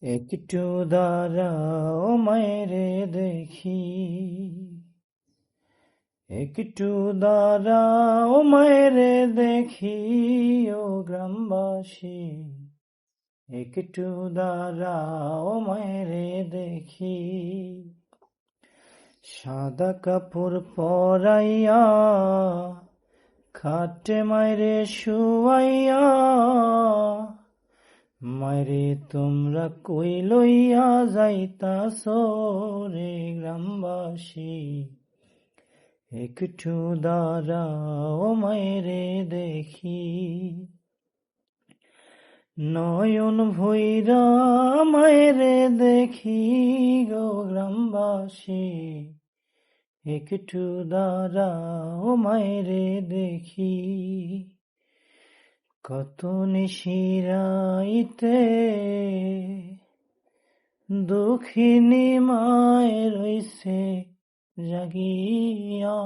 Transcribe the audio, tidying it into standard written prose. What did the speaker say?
একটু দাঁড়াও মায়েরে দেখি, একটু দাঁড়াও মায়েরে দেখি, ও গ্রামবাসী। একটু দাঁড়াও মায়েরে দেখি, সাদা কাপড় পরাইয়া খাটে মায়েরে শুয়াইয়া, মায়েরে তোমরা কই লইয়া যাইতাছো রে গ্রামবাসী। একটু দাঁড়াও মায়েরে দেখি, নয়ন ভৈরা মায়েরে দেখি গো গ্রামবাসী। একটু দাঁড়াও মায়েরে দেখি, কত নিশিরাইতে দুঃখিনী মায়ের রইছে জাগিয়া।